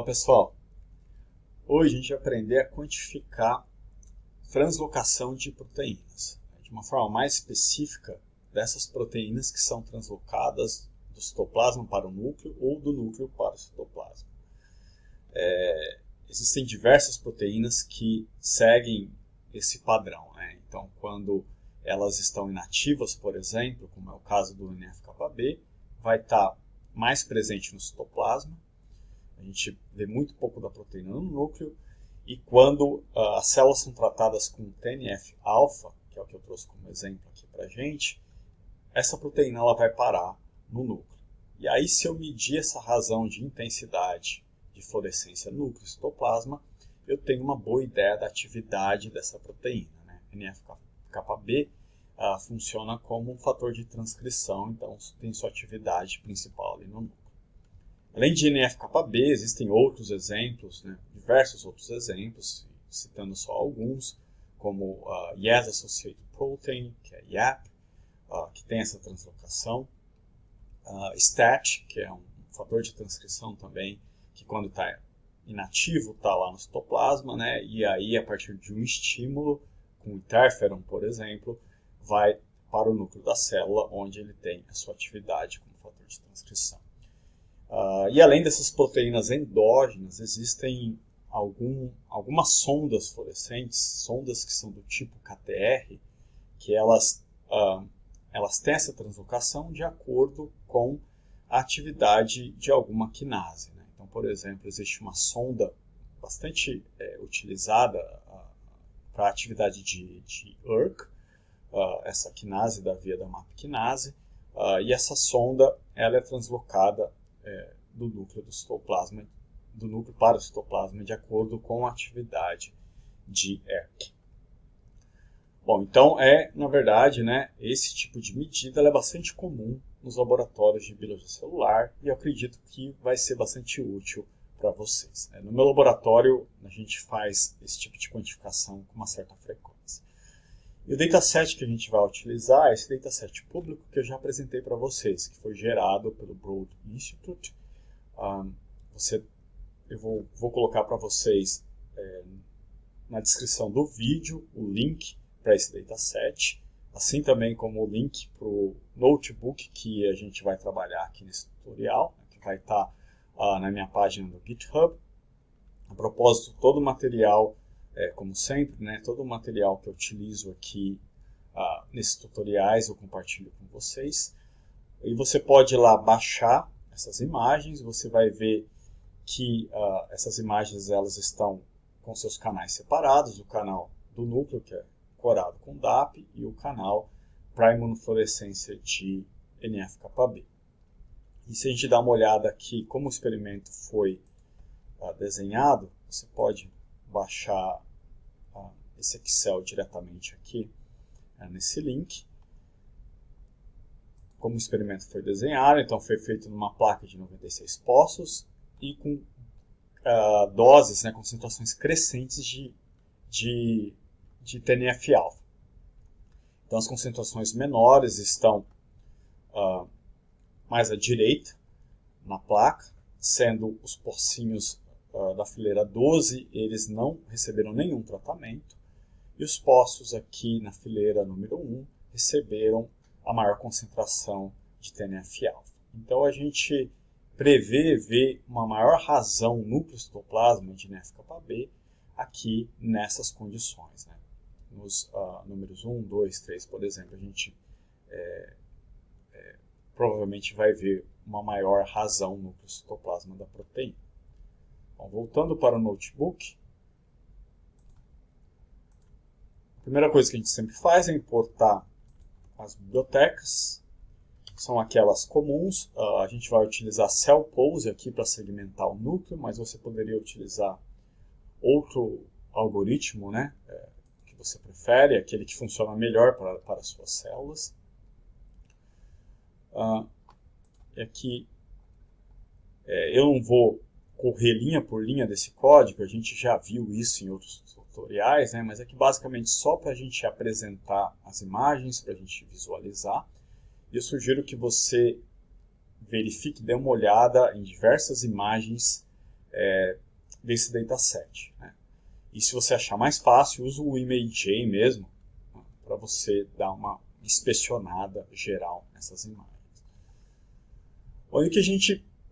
Olá pessoal, hoje a gente vai aprender a quantificar translocação de proteínas, de uma forma mais específica dessas proteínas que são translocadas do citoplasma para o núcleo ou do núcleo para o citoplasma. Existem diversas proteínas que seguem esse padrão, né? Então, quando elas estão inativas, por exemplo, como é o caso do NF-κB, vai estar mais presente no citoplasma. A gente vê muito pouco da proteína no núcleo, e quando as células são tratadas com TNF-alfa, que é o que eu trouxe como exemplo aqui para a gente, essa proteína ela vai parar no núcleo. E aí, se eu medir essa razão de intensidade de fluorescência núcleo-citoplasma, eu tenho uma boa ideia da atividade dessa proteína, né? NF-κB funciona como um fator de transcrição, então tem sua atividade principal ali no núcleo. Além de NF-κB, existem outros exemplos, né? Diversos outros exemplos, citando só alguns, como Yes Associated Protein, que é YAP, que tem essa translocação, STAT, que é um fator de transcrição também, que quando está inativo está lá no citoplasma, né? E aí a partir de um estímulo, com interferon, por exemplo, vai para o núcleo da célula, onde ele tem a sua atividade como fator de transcrição. E além dessas proteínas endógenas, existem algumas sondas fluorescentes, sondas que são do tipo KTR, que elas têm essa translocação de acordo com a atividade de alguma quinase, né? Então, por exemplo, existe uma sonda bastante utilizada para a atividade de ERK, essa quinase da via da MAP quinase, e essa sonda ela é translocada do núcleo do citoplasma, do núcleo para o citoplasma, de acordo com a atividade de ERK. Bom, então na verdade, né, esse tipo de medida é bastante comum nos laboratórios de biologia celular, e eu acredito que vai ser bastante útil para vocês. No meu laboratório, a gente faz esse tipo de quantificação com uma certa frequência. E o dataset que a gente vai utilizar é esse dataset público que eu já apresentei para vocês, que foi gerado pelo Broad Institute. Eu vou colocar para vocês na descrição do vídeo o link para esse dataset, assim também como o link para o notebook que a gente vai trabalhar aqui nesse tutorial, que vai estar na minha página do GitHub. A propósito, todo o material, como sempre, né, todo o material que eu utilizo aqui nesses tutoriais eu compartilho com vocês. E você pode ir lá baixar essas imagens, você vai ver que essas imagens elas estão com seus canais separados, o canal do núcleo, que é corado com DAP, e o canal para imunofluorescência de NF-κB. E se a gente dá uma olhada aqui como o experimento foi desenhado, você pode baixar esse Excel diretamente aqui nesse link. Como o experimento foi desenhado, então foi feito numa placa de 96 poços e com doses, né, concentrações crescentes de TNF-alfa. Então as concentrações menores estão mais à direita na placa, sendo os pocinhos da fileira 12, eles não receberam nenhum tratamento, e os poços aqui na fileira número 1 receberam a maior concentração de TNF-alfa. Então a gente prevê ver uma maior razão núcleo-citoplasma de NF-κB aqui nessas condições, né? Nos números 1, 2, 3, por exemplo, a gente provavelmente vai ver uma maior razão núcleo-citoplasma da proteína. Bom, voltando para o notebook, a primeira coisa que a gente sempre faz é importar as bibliotecas. São aquelas comuns. A gente vai utilizar CellPose aqui para segmentar o núcleo, mas você poderia utilizar outro algoritmo, né, que você prefere, aquele que funciona melhor para as suas células. E aqui eu não vou correr linha por linha desse código, a gente já viu isso em outros tutoriais, né, mas aqui basicamente só para a gente apresentar as imagens, para a gente visualizar. E eu sugiro que você verifique, dê uma olhada em diversas imagens desse dataset, né? E se você achar mais fácil, usa o ImageJ mesmo, né, para você dar uma inspecionada geral nessas imagens. Olha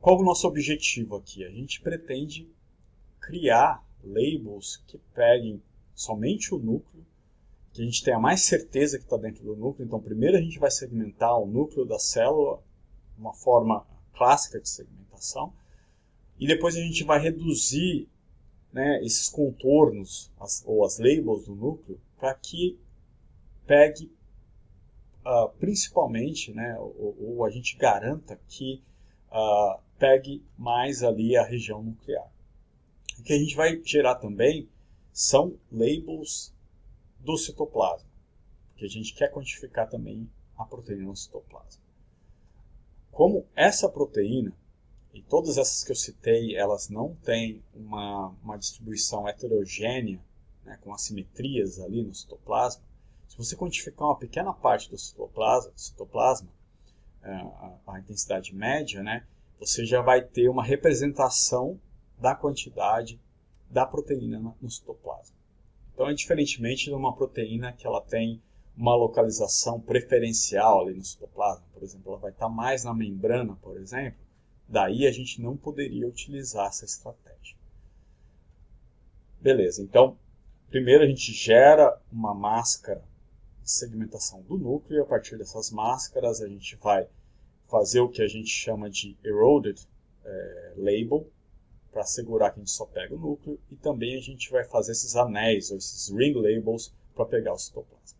qual é o nosso objetivo aqui? A gente pretende criar labels que peguem somente o núcleo, que a gente tenha mais certeza que está dentro do núcleo. Então, primeiro a gente vai segmentar o núcleo da célula, uma forma clássica de segmentação, e depois a gente vai reduzir, né, esses contornos ou as labels do núcleo para que pegue principalmente, né, ou a gente garanta que pegue mais ali a região nuclear. O que a gente vai gerar também são labels do citoplasma, porque a gente quer quantificar também a proteína no citoplasma. Como essa proteína, e todas essas que eu citei, elas não têm uma distribuição heterogênea, né, com assimetrias ali no citoplasma, se você quantificar uma pequena parte do citoplasma, a intensidade média, né, você já vai ter uma representação da quantidade da proteína no citoplasma. Então, é diferentemente de uma proteína que ela tem uma localização preferencial ali no citoplasma, por exemplo, ela vai estar mais na membrana, por exemplo, daí a gente não poderia utilizar essa estratégia. Beleza, então, primeiro a gente gera uma máscara de segmentação do núcleo, e a partir dessas máscaras a gente vai fazer o que a gente chama de eroded label, para assegurar que a gente só pega o núcleo, e também a gente vai fazer esses anéis, ou esses ring labels, para pegar o citoplasma.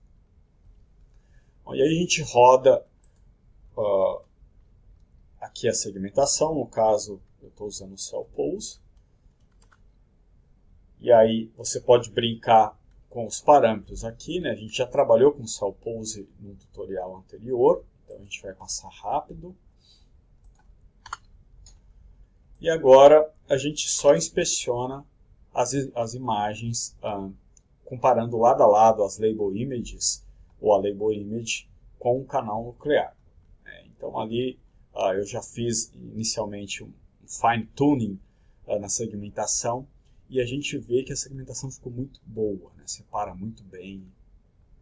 Bom, e aí a gente roda aqui a segmentação, no caso eu estou usando o CellPose, e aí você pode brincar com os parâmetros aqui, né? A gente já trabalhou com o CellPose no tutorial anterior, então a gente vai passar rápido. E agora a gente só inspeciona as imagens, comparando lado a lado as label images, ou a label image, com o canal nuclear. Então ali eu já fiz inicialmente um fine tuning na segmentação, e a gente vê que a segmentação ficou muito boa, né? Separa muito bem,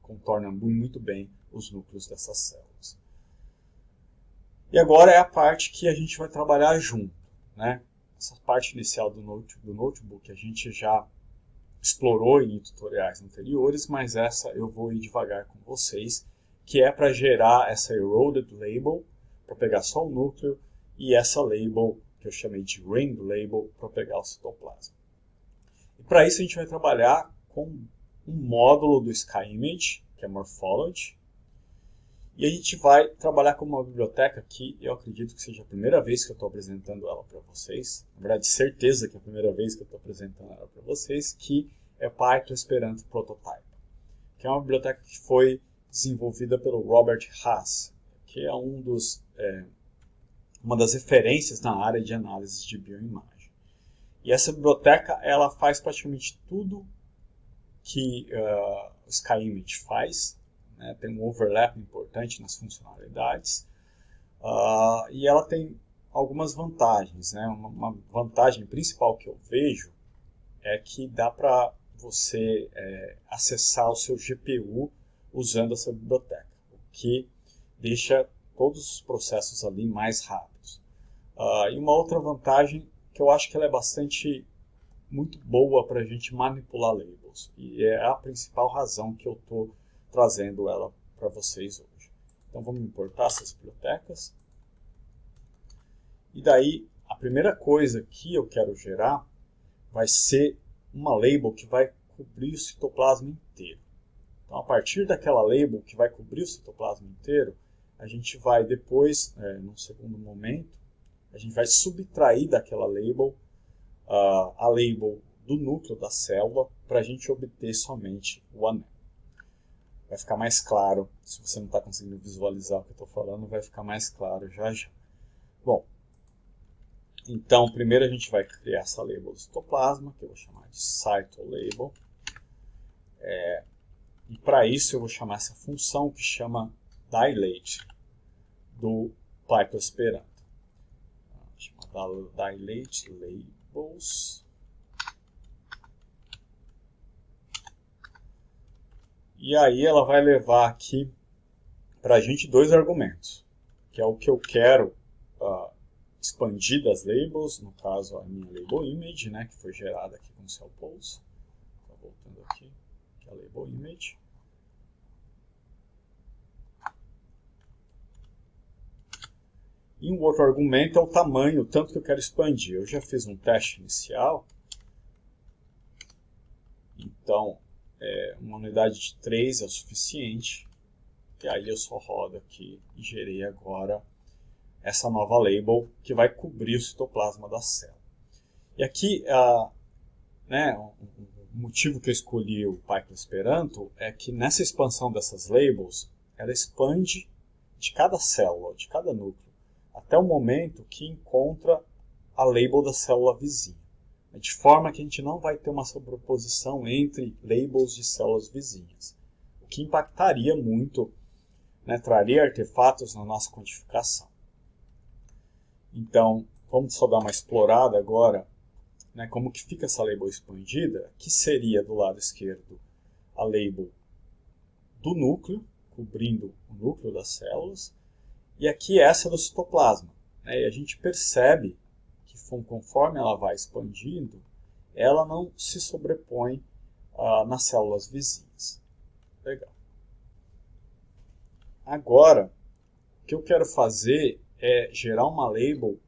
contorna muito bem os núcleos dessas células. E agora é a parte que a gente vai trabalhar junto, né? Essa parte inicial do notebook a gente já explorou em tutoriais anteriores, mas essa eu vou ir devagar com vocês, que é para gerar essa eroded label, para pegar só o núcleo, e essa label, que eu chamei de ring label, para pegar o citoplasma. E para isso a gente vai trabalhar com um módulo do SkyImage, que é Morphology, e a gente vai trabalhar com uma biblioteca que eu acredito que seja a primeira vez que eu estou apresentando ela para vocês. Na verdade, certeza que é a primeira vez que eu estou apresentando ela para vocês, que é Python Esperanto Prototype, que é uma biblioteca que foi desenvolvida pelo Robert Haas, que é uma das referências na área de análise de bioimagem. E essa biblioteca ela faz praticamente tudo que o SkyImage faz, né? Tem um overlap importante nas funcionalidades, e ela tem algumas vantagens, né? Uma vantagem principal que eu vejo é que dá para você acessar o seu GPU usando essa biblioteca, o que deixa todos os processos ali mais rápidos. E uma outra vantagem que eu acho que ela é muito boa para a gente manipular labels, e é a principal razão que eu estou trazendo ela para vocês hoje. Então vamos importar essas bibliotecas. E daí, a primeira coisa que eu quero gerar vai ser uma label que vai cobrir o citoplasma inteiro. Então, a partir daquela label que vai cobrir o citoplasma inteiro, a gente vai depois, num segundo momento, a gente vai subtrair daquela label a label do núcleo da célula para a gente obter somente o anel. Vai ficar mais claro, se você não está conseguindo visualizar o que eu estou falando, vai ficar mais claro já já. Bom, então primeiro a gente vai criar essa label do citoplasma, que eu vou chamar de cytolabel. E para isso eu vou chamar essa função que chama dilate do Python Esperanto. Chama dilate label. labels. E aí ela vai levar aqui para a gente dois argumentos, que é o que eu quero expandir das labels, no caso a minha label image, né, que foi gerada aqui com o cell pose. Tá voltando aqui, que é a label image. E um outro argumento é o tamanho, o tanto que eu quero expandir. Eu já fiz um teste inicial, então uma unidade de 3 é o suficiente. E aí eu só rodo aqui e gerei agora essa nova label que vai cobrir o citoplasma da célula. E aqui, o motivo que eu escolhi o Python Esperanto é que nessa expansão dessas labels, ela expande de cada célula, de cada núcleo, até o momento que encontra a label da célula vizinha. De forma que a gente não vai ter uma sobreposição entre labels de células vizinhas, o que impactaria muito, traria artefatos na nossa quantificação. Então, vamos só dar uma explorada agora, como que fica essa label expandida, que seria do lado esquerdo a label do núcleo, cobrindo o núcleo das células, e aqui essa do citoplasma. E a gente percebe que conforme ela vai expandindo, ela não se sobrepõe nas células vizinhas. Legal. Agora, o que eu quero fazer é gerar uma label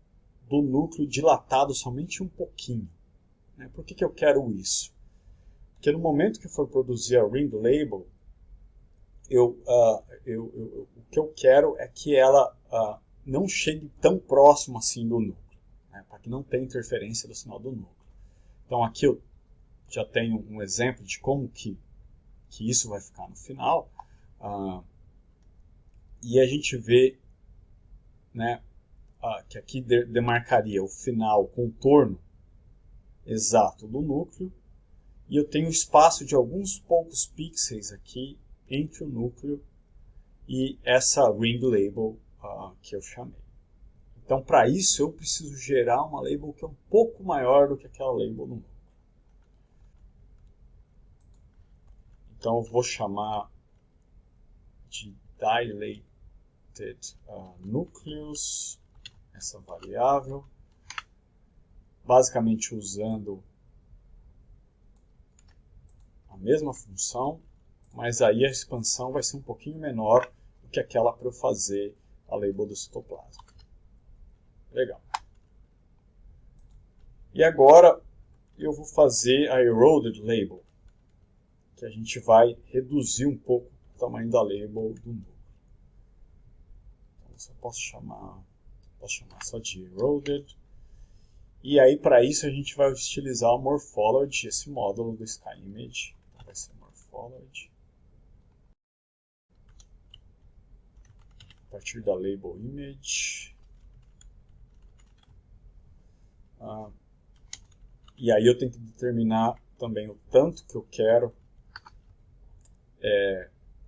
do núcleo dilatado somente um pouquinho. Por que eu quero isso? Porque no momento que for produzir a ring label, o que eu quero é que ela não chegue tão próximo assim do núcleo, para que não tenha interferência do sinal do núcleo. Então aqui eu já tenho um exemplo de como que isso vai ficar no final. E a gente vê que aqui demarcaria o final, o contorno exato do núcleo, e eu tenho espaço de alguns poucos pixels aqui entre o núcleo e essa ring label que eu chamei. Então, para isso, eu preciso gerar uma label que é um pouco maior do que aquela label no núcleo. Então, eu vou chamar de dilated nucleus, essa variável, basicamente usando a mesma função, mas aí a expansão vai ser um pouquinho menor do que aquela para eu fazer a label do citoplasma. Legal. E agora eu vou fazer a eroded label, que a gente vai reduzir um pouco o tamanho da label do núcleo. Então, eu posso chamar só de eroded. E aí, para isso, a gente vai utilizar o morphology, esse módulo do SkyImage. Então, vai ser morphology. A partir da label image. E aí eu tenho que determinar também o tanto que eu quero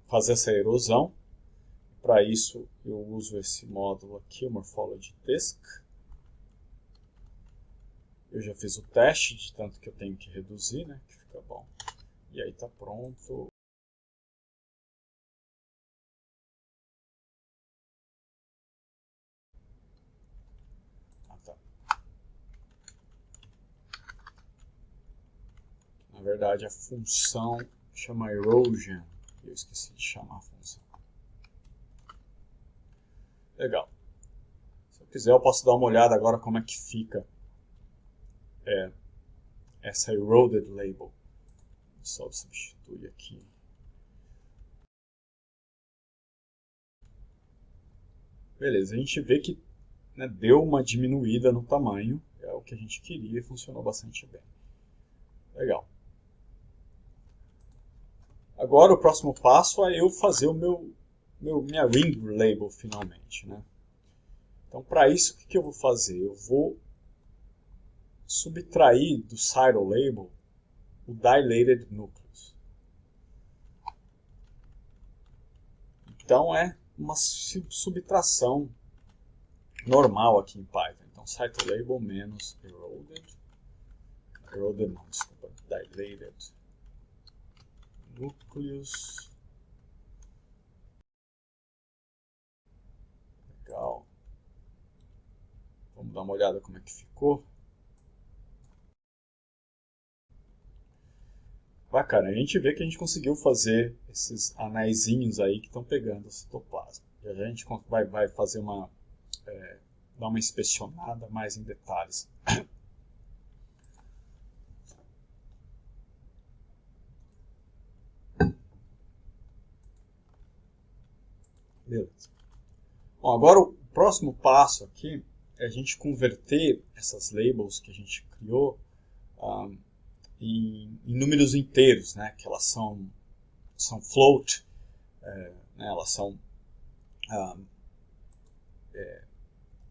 fazer essa erosão. Para isso, eu uso esse módulo aqui, o morphology disk. Eu já fiz o teste de tanto que eu tenho que reduzir, que fica bom. E aí está pronto. Tá. Na verdade, a função chama erosion. Eu esqueci de chamar a função. Legal. Se eu quiser, eu posso dar uma olhada agora como é que fica essa eroded label. Só substituir aqui. Beleza, a gente vê que deu uma diminuída no tamanho, é o que a gente queria e funcionou bastante bem. Legal. Agora o próximo passo é eu fazer o minha ring label finalmente. Então, para isso, o que eu vou fazer? Eu vou subtrair do Cyro label o dilated nucleus. Então, é uma subtração normal aqui em Python. Então, cytolabel menos eroded. eroded não, desculpa, dilated nucleus. Legal. Vamos dar uma olhada como é que ficou. Bacana, a gente vê que a gente conseguiu fazer esses anaisinhos aí que estão pegando o citoplasma. Já a gente vai fazer dar uma inspecionada mais em detalhes. Beleza. Bom, agora o próximo passo aqui é a gente converter essas labels que a gente criou em números inteiros, né? Que elas são float, né? Elas são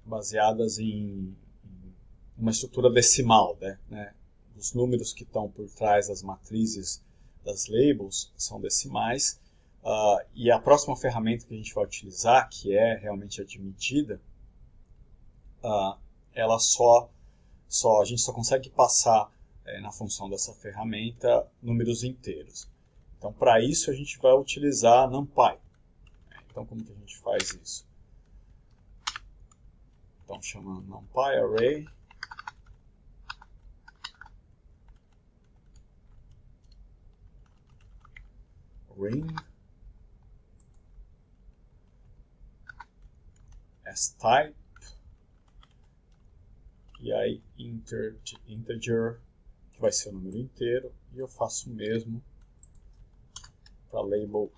baseadas em uma estrutura decimal, né? Os números que estão por trás das matrizes das labels são decimais. E a próxima ferramenta que a gente vai utilizar, que é realmente admitida, ela a gente só consegue passar na função dessa ferramenta números inteiros. Então, para isso, a gente vai utilizar NumPy. Então, como que a gente faz isso? Então, chamando NumPy Array. Ring as type, e aí integer, que vai ser o número inteiro, e eu faço o mesmo para label,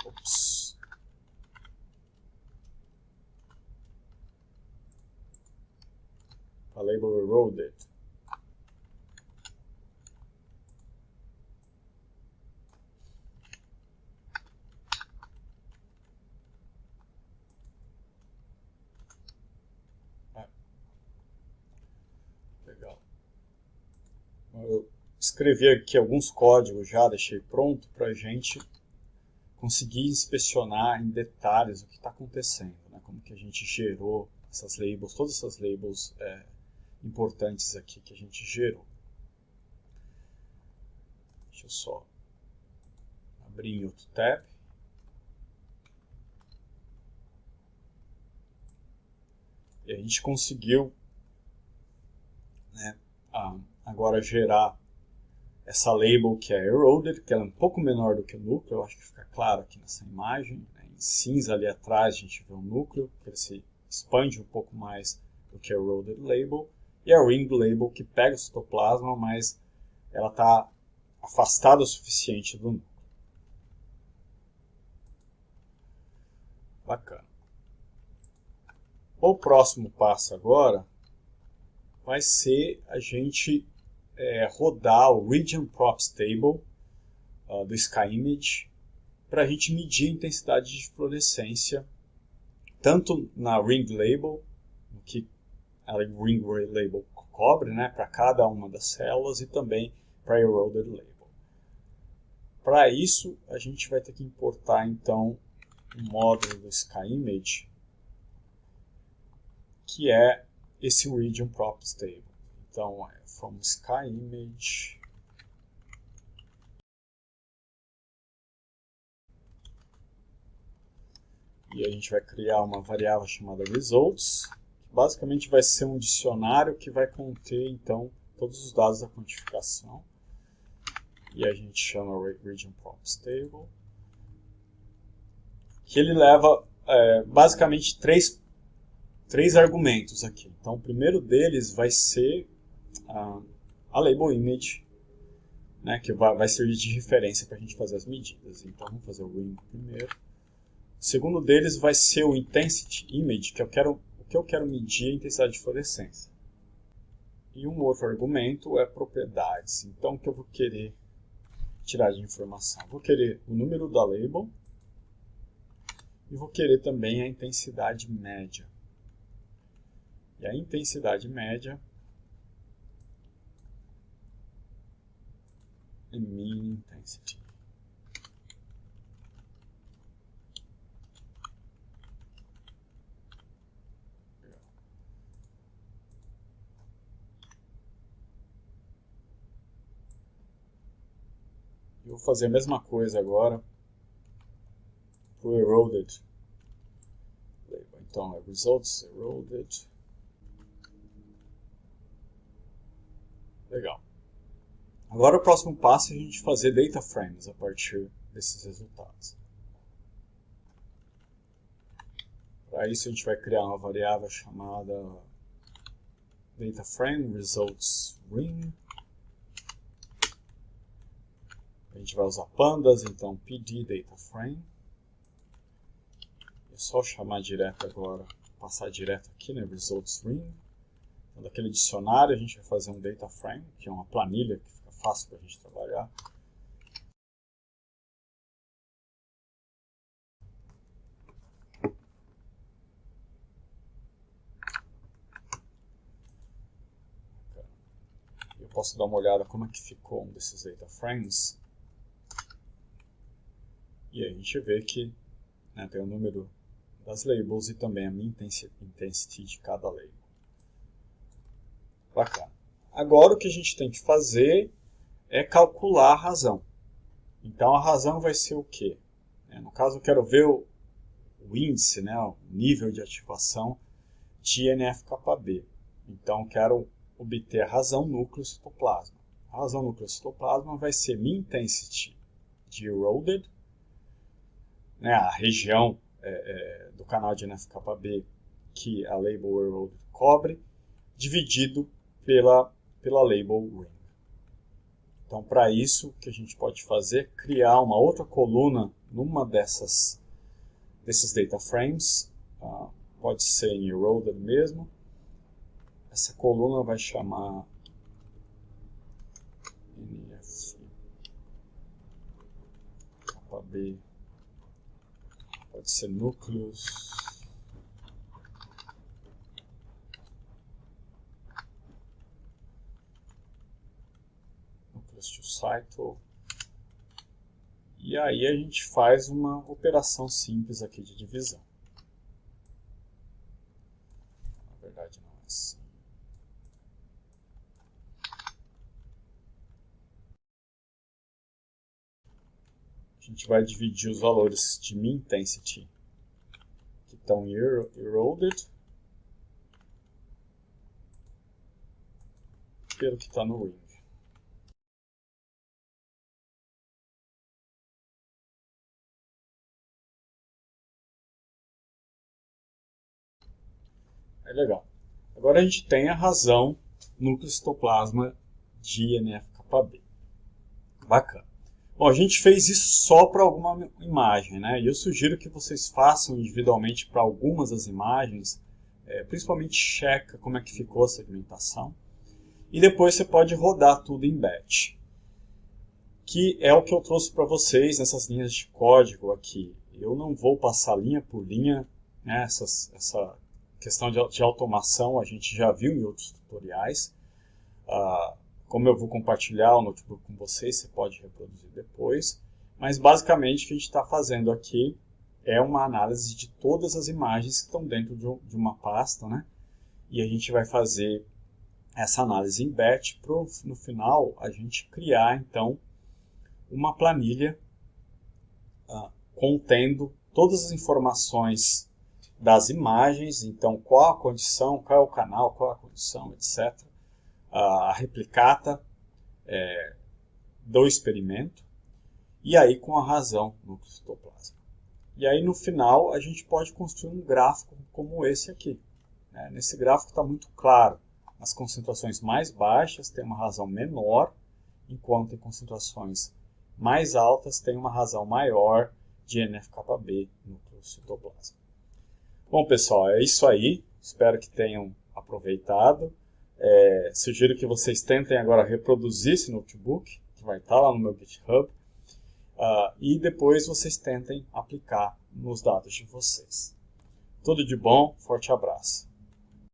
para label eroded. Legal. Eu escrevi aqui alguns códigos já, deixei pronto para a gente conseguir inspecionar em detalhes o que está acontecendo, né? Como que a gente gerou essas labels, todas essas labels importantes aqui que a gente gerou. Deixa eu só abrir em outro tab. E a gente conseguiu, né, agora gerar essa label que é eroded, que ela é um pouco menor do que o núcleo, eu acho que fica claro aqui nessa imagem. Né? Em cinza ali atrás a gente vê o núcleo, que ele se expande um pouco mais do que a eroded label. E a ring label que pega o citoplasma, mas ela está afastada o suficiente do núcleo. Bacana. O próximo passo agora vai ser a gente rodar o Region Props Table do SkyImage para a gente medir a intensidade de fluorescência tanto na Ring Label, que a Ring Label cobre, né, para cada uma das células, e também para a Eroded Label. Para isso, a gente vai ter que importar então um módulo do SkyImage, que é esse Region Props Table. Então, from SkyImage e a gente vai criar uma variável chamada results, que basicamente vai ser um dicionário que vai conter então todos os dados da quantificação. E a gente chama Region Props Table, que ele leva basicamente três argumentos aqui. Então, o primeiro deles vai ser a label image, né, que vai servir de referência para a gente fazer as medidas. Então, vamos fazer o ring primeiro. O segundo deles vai ser o intensity image, que o que eu quero medir é a intensidade de fluorescência. E um outro argumento é propriedades. Então, o que eu vou querer tirar de informação? Vou querer o número da label e vou querer também a intensidade média. E a intensidade média é mean intensity. E vou fazer a mesma coisa agora para o eroded label. Então, é results eroded. Legal. Agora o próximo passo é a gente fazer data frames a partir desses resultados. Para isso a gente vai criar uma variável chamada DataFrame results ring. A gente vai usar pandas, então pd DataFrame. É só chamar direto agora, passar direto aqui, né, results ring. Então, daquele dicionário a gente vai fazer um DataFrame, que é uma planilha que fica fácil para a gente trabalhar. Eu posso dar uma olhada como é que ficou um desses DataFrames. E aí a gente vê que, né, tem o número das labels e também a minha intensity de cada label. Bacana. Agora o que a gente tem que fazer é calcular a razão. Então a razão vai ser o quê? No caso eu quero ver o índice, né, o nível de ativação de NF-κB. Então eu quero obter a razão núcleo-citoplasma. A razão núcleo-citoplasma vai ser minha intensity de eroded, né, a região do canal de NF-κB que a label eroded cobre, dividido pela label ring. Então, para isso, o que a gente pode fazer é criar uma outra coluna numa desses data frames, pode ser em eroded mesmo. Essa coluna vai chamar NF-κB, pode ser núcleos. To cycle. E aí a gente faz uma operação simples aqui de divisão. Na verdade não é assim. A gente vai dividir os valores de min intensity que estão eroded pelo que está no ring. É legal. Agora a gente tem a razão núcleo-citoplasma de NF-κB. Bacana. Bom, a gente fez isso só para alguma imagem, né? E eu sugiro que vocês façam individualmente para algumas das imagens, principalmente checa como é que ficou a segmentação. E depois você pode rodar tudo em batch. Que é o que eu trouxe para vocês nessas linhas de código aqui. Eu não vou passar linha por linha, né? Essa questão de automação a gente já viu em outros tutoriais. Como eu vou compartilhar o notebook com vocês, você pode reproduzir depois. Mas basicamente o que a gente está fazendo aqui é uma análise de todas as imagens que estão dentro de uma pasta, né? E a gente vai fazer essa análise em batch para no final a gente criar então uma planilha contendo todas as informações das imagens, então qual a condição, qual é o canal, qual é a condição, etc. A replicata do experimento, e aí com a razão núcleo-citoplasma. E aí no final a gente pode construir um gráfico como esse aqui. Nesse gráfico está muito claro, as concentrações mais baixas têm uma razão menor, enquanto em concentrações mais altas tem uma razão maior de NF-κB núcleo-citoplasma. Bom, pessoal, é isso aí. Espero que tenham aproveitado. Sugiro que vocês tentem agora reproduzir esse notebook, que vai estar lá no meu GitHub, e depois vocês tentem aplicar nos dados de vocês. Tudo de bom, forte abraço.